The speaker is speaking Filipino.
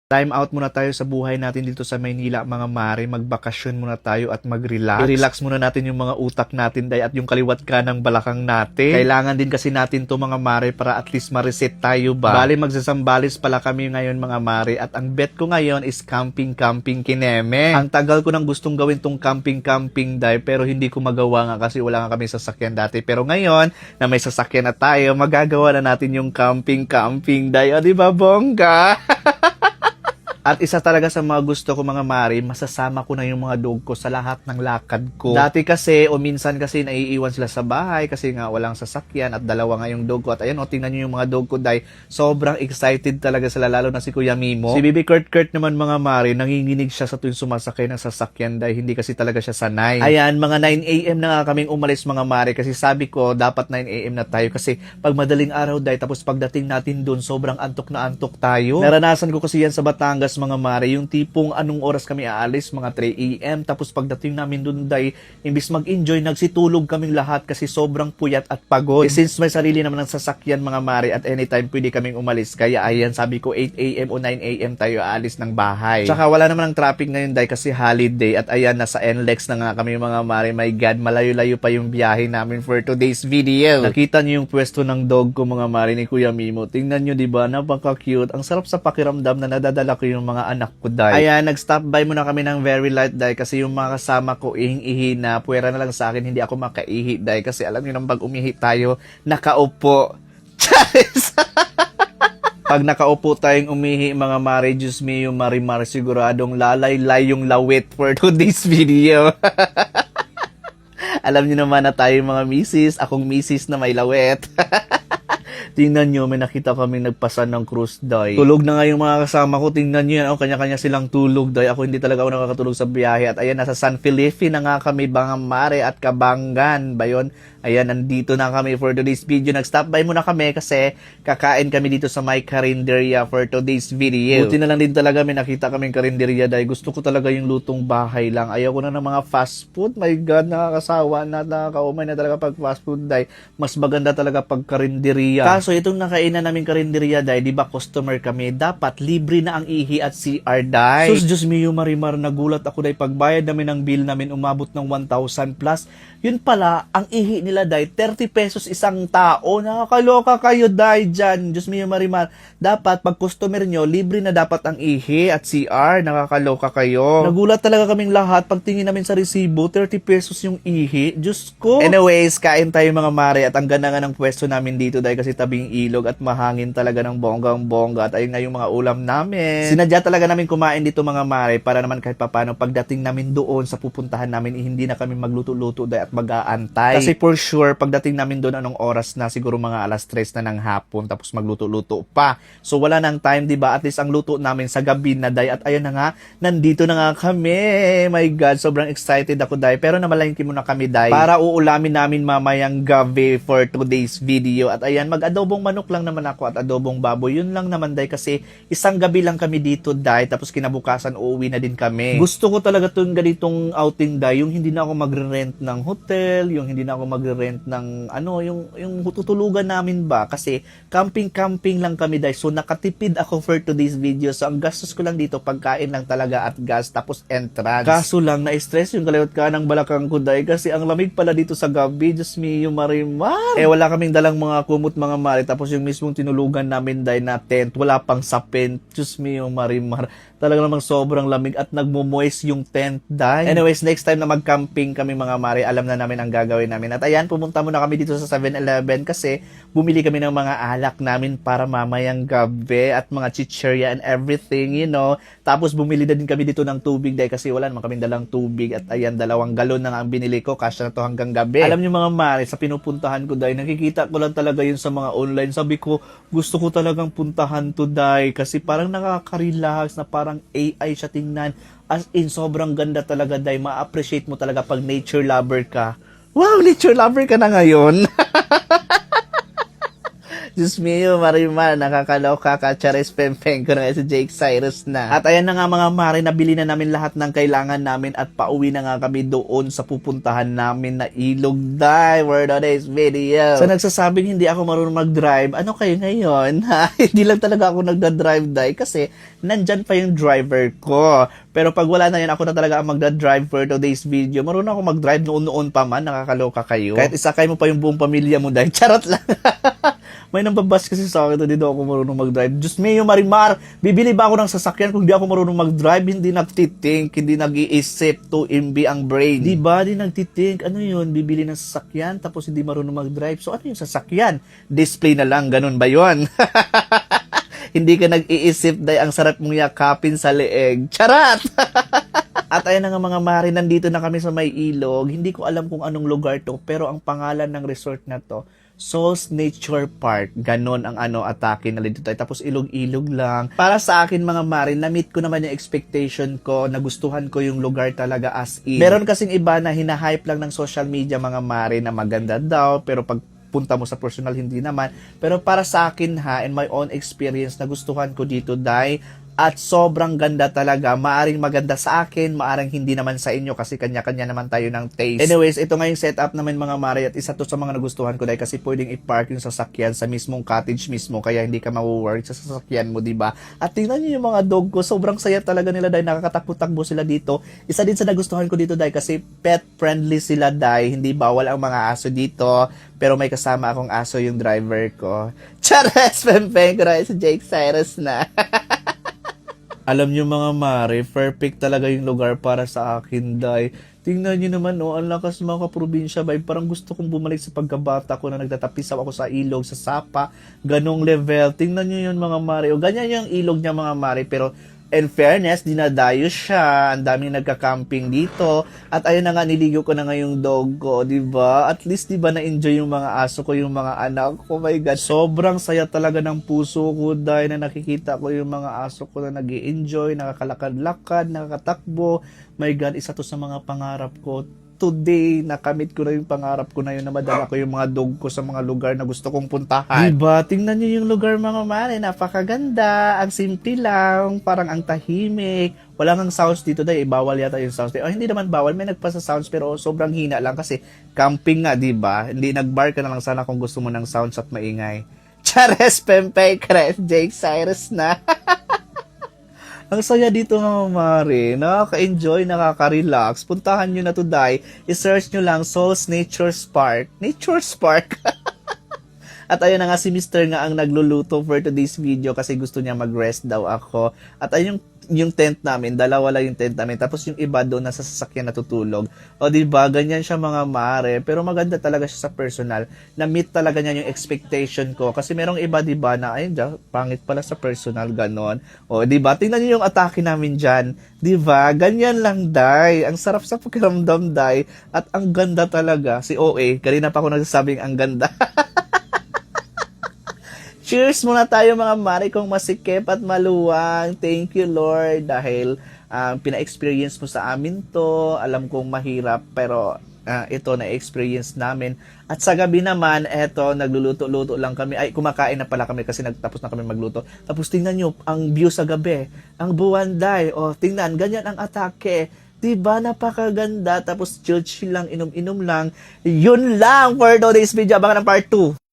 Time out muna tayo sa buhay natin dito sa Maynila, mga mare. Magbakasyon muna tayo at mag-relax. I-relax muna natin yung mga utak natin, day, at yung kaliwat ka ng balakang natin. Kailangan din kasi natin to, mga mare, para at least ma-reset tayo ba. Bali, magsasambalis pala kami ngayon, mga mare, at ang bet ko ngayon is camping kineme. Ang tagal ko nang gustong gawin tong camping, day, pero hindi ko magawa nga kasi wala nga kami sasakyan dati. Pero ngayon, na may sasakyan na tayo, magagawa na natin yung camping, day. O, diba, bongga? At isa talaga sa mga gusto ko, mga mare, masasama ko na yung mga dog ko sa lahat ng lakad ko. Dati kasi, o minsan kasi naiiwan sila sa bahay kasi nga walang sasakyan at dalawa nga yung dog ko. At ayan, o, tingnan nyo yung mga dog ko, day. Sobrang excited talaga sila, lalo na si Kuya Mimo. Si Bibi Kurt naman, mga mare, nanginginig siya sa tuwing sumasakay ng sasakyan, day. Hindi kasi talaga siya sanay. Ayan, mga 9 AM na nga kaming umalis, mga mare, kasi sabi ko, dapat 9 AM na tayo kasi pag madaling araw, day, tapos pagdating natin dun, sobrang antok na antok tayo. Naranasan ko kasi yan sa Batangas, mga mare, yung tipong anong oras kami aalis, mga 3 AM, tapos pagdating namin dun, day, imbis mag-enjoy, nagsitulog kaming lahat kasi sobrang puyat at pagod. Since may sarili naman ng sasakyan, mga mare, at anytime pwede kaming umalis, kaya ayan, sabi ko 8 AM o 9 AM tayo aalis ng bahay. Tsaka wala naman ng traffic ngayon, day, kasi holiday, at ayan, nasa NLEX na nga kami, mga mare. My God, malayo-layo pa yung biyahe namin for today's video. Nakita niyo yung pwesto ng dog ko, mga mare, ni Kuya Mimo. Tingnan niyo, diba, napaka-cute. Ang sarap sa pakiramdam na nadadala ko yung mga anak ko, day. Ayan, nag-stop by muna kami ng very light, day, kasi yung mga kasama ko ihing-ihi na. Puwera na lang sa akin, hindi ako makaihi, day, kasi alam niyo nang pag umihi tayo, nakaupo. Charis! Pag nakaupo tayong umihi, mga mare, Diyos me, yung marimar, siguradong lalay-lay yung lawit for today's video. Alam niyo naman na tayo mga misis, akong misis na may lawet. Tingnan nyo, may nakita kaming nagpasan ng cruise, day. Tulog na nga yung mga kasama ko. Tingnan nyo yan, oh, kanya-kanya silang tulog, day. Ako hindi talaga ako nakakatulog sa biyahe. At ayan, nasa San Felipe na nga kami, mga mare, at Kabangan ba yun? Ayan, nandito na kami for today's video. Nag-stop by muna kami kasi kakain kami dito sa my karinderya for today's video. Buti na lang din talaga may nakita kaming karinderya, day. Gusto ko talaga yung lutong bahay lang. Ayaw ko na ng mga fast food. My God, nakakasawa na, nakakaumay na talaga pag fast food, day. Mas maganda talaga pag karinderya. Kaso itong nakainan namin karinderya, day, di ba customer kami, dapat libre na ang ihi at CR, day. Sus, Diyos mio, marimar, nagulat ako, day. Pagbayad namin ng bill namin, umabot ng 1,000 plus. Yun pala, ang ihi nila, day, 30 pesos isang tao. Nakakaloka kayo, day, dyan. Diyos mio, marimar, dapat pag customer nyo, libre na dapat ang ihi at CR. Nakakaloka kayo. Nagulat talaga kaming lahat. Pagtingin namin sa resibo, 30 pesos yung ihi. Diyos ko. Anyways, kain tayo, mga mare, at ang ganda nga ng pwesto namin dito, day, kasi tabing ilog at mahangin talaga ng bonggang-bongga. At ayun nga yung mga ulam namin. Sinadya talaga namin kumain dito, mga mare, para naman kahit papano pagdating namin doon sa pupuntahan namin, hindi na kami magluto-luto, day, at mag-aantay. Kasi for sure, pagdating namin doon, anong oras na? Siguro mga alas 3 na ng hapon, tapos magluto-luto pa. So wala nang time, diba? At least ang luto namin sa gabi na, day. At ayun na nga, nandito na nga kami. My God, sobrang excited ako, day. Pero namalengke muna kami, day, para uulamin namin mamayang gabi for today's video. At ayan, mag-adobong manok lang naman ako at adobong baboy. Yun lang naman, day, kasi isang gabi lang kami dito, day. Tapos kinabukasan, uuwi na din kami. Gusto ko talaga itong ganitong outing, day. Yung hindi na ako magre-rent ng hotel, yung hindi na ako magre-rent ng ano, yung tutulugan namin ba. Kasi camping lang kami, day. So nakatipid ako for today's video. So ang gastos ko lang dito, pagkain lang talaga at gas, tapos entrance. Kaso lang, na-stress yung kaliwat ka ng balakang ko, day. Kasi ang lamig pala dito sa gabi. Diyos me, yung marimar. Wala kaming dalang mga kumot, mga mare. Tapos yung mismong tinulugan namin, day, na tent, wala pang sapin. Diyos me, yung marimar. Talaga namang sobrang lamig at nagmo-moist yung tent, day. Anyways, next time na mag-camping kami, mga mare, alam na namin ang gagawin namin. At ayan, pumunta muna kami dito sa 7-Eleven kasi bumili kami ng mga alak namin para mamayang gabi at mga chichirya and everything, you know. Tapos bumili na din kami dito ng tubig, day, kasi wala naman kaming dalang tubig. At ayan, 2 galon na nga ang binili ko. Kasya na to hanggang gabi. Alam niyo, mga mare, sa pinupuntahan ko, day, nakikita ko lang talaga yun sa mga online. Sabi ko, gusto ko talagang puntahan to, day, kasi parang nakaka-relax na parang AI siya tingnan. As in, sobrang ganda talaga, day. Ma-appreciate mo talaga pag nature lover ka. Wow, nature lover ka na ngayon. Diyos mio, Marimar, nakakaloka ka, Charis Pempeng ko na si Jake Cyrus na. At ayan na nga mga mare, nabili na namin lahat ng kailangan namin at pauwi na nga kami doon sa pupuntahan namin na Ilog Day for today's video. Sa nagsasabing hindi ako marunong mag-drive, ano kayo ngayon? Hindi lang talaga ako nagda-drive day kasi nandyan pa yung driver ko. Pero pag wala na yan, ako na talaga ang magda-drive for today's video. Marunong ako mag-drive noon-noon pa man, nakakaloka kayo. Kahit isakay mo pa yung buong pamilya mo dahil charot lang. May nambabas kasi sa akin, hindi daw ako marunong mag-drive. Diyos mio, Marimar, bibili ba ako ng sasakyan kung di ako marunong mag-drive? Hindi nagtitink, hindi nag-iisip, 2MB ang brain. Di ba? Di nagtitink. Ano yun? Bibili ng sasakyan tapos hindi marunong mag-drive. So ano yung sasakyan? Display na lang, ganun ba yun? Hindi ka nag-iisip dahil ang sarap mong yakapin sa leeg. Charat! At ayan na nga mga mare, nandito na kami sa may ilog. Hindi ko alam kung anong lugar to, pero ang pangalan ng resort na to, Souls Nature Park. Ganon ang atake na dito tayo. Tapos ilog-ilog lang. Para sa akin mga mare, na-meet ko naman yung expectation ko. Nagustuhan ko yung lugar talaga as in. Meron kasing iba na hinahype lang ng social media mga mare na maganda daw. Pero pag punta mo sa personal, hindi naman. Pero para sa akin in my own experience, nagustuhan ko dito dahil at sobrang ganda talaga. Maaring maganda sa akin, maaring hindi naman sa inyo kasi kanya-kanya naman tayo ng taste. Anyways, ito nga yung setup naman mga mare at isa to sa mga nagustuhan ko dahil kasi pwedeng i-park yung sasakyan sa mismong cottage mismo kaya hindi ka mawo-worry sa sasakyan mo, diba? At tingnan niyo yung mga dog ko, sobrang saya talaga nila dahil nakakatakbo-takbo sila dito. Isa din sa nagustuhan ko dito dahil kasi pet friendly sila dahil hindi bawal ang mga aso dito pero may kasama akong aso yung driver ko. Chares! Pempeng ko na si Jake Cyrus na. Alam nyo mga mare, perfect talaga yung lugar para sa akin, day. Tingnan nyo naman, ang lakas mga kaprobinsya, bay. Parang gusto kong bumalik sa pagkabata ko na nagtatapisaw ako sa ilog, sa sapa, ganong level. Tingnan nyo yun mga mare. O ganyan yung ilog niya mga mare, pero in fairness, dinadayo siya. Ang daming nagka-camping dito. At ayun na nga, niligo ko na nga yung dog ko, diba? At least, diba, na-enjoy yung mga aso ko, yung mga anak ko. Oh my God, sobrang saya talaga ng puso ko dahil na nakikita ko yung mga aso ko na nag-i-enjoy, nakakalakad-lakad, nakakatakbo. My God, isa to sa mga pangarap ko. Today, nakamit ko na yung pangarap ko na yun na madala ko yung mga dog ko sa mga lugar na gusto kong puntahan. Diba? Tingnan nyo yung lugar mga mare, napakaganda, ang simple lang, parang ang tahimik. Wala nang sounds dito dahil bawal yata yung sounds. Hindi naman bawal, may nagpasa sounds pero sobrang hina lang kasi camping nga, diba? Hindi nagbar ka na lang sana kung gusto mo ng sounds at maingay. Chares Pempey Cres, Jake Cyrus na. Ang saya dito mga mare, nakaka-enjoy, nakaka-relax. Puntahan nyo na to dahil, i-search nyo lang Souls Nature Park. Nature Park. At ayun na nga si Mr. nga ang nagluluto for today's video kasi gusto niya mag-rest daw ako. At ayun yung tent namin, dalawa lang yung tent namin. Tapos yung iba doon nasa sasakyan natutulog. O diba, ganyan siya mga mare. Pero maganda talaga siya sa personal. Na-meet talaga niya yung expectation ko. Kasi merong iba diba na, ayun dyan, pangit pala sa personal, ganon. O diba, tingnan niyo yung atake namin dyan. Diba, ganyan lang, day. Ang sarap sa pakiramdam, day. At ang ganda talaga. Si OA, kanina pa ako nagsasabing ang ganda. Cheers muna tayo mga mare kung masikip at maluwang. Thank you Lord dahil pina-experience mo sa amin to. Alam kong mahirap pero ito na-experience namin. At sa gabi naman, eto, nagluluto-luto lang kami. Ay, kumakain na pala kami kasi nagtapos na kami magluto. Tapos tingnan nyo, ang view sa gabi. Ang buwanday. O, tingnan, ganyan ang atake. Diba, napakaganda. Tapos chill-chill lang, inom-inom lang. Yun lang for today's video. Abangan ng part 2.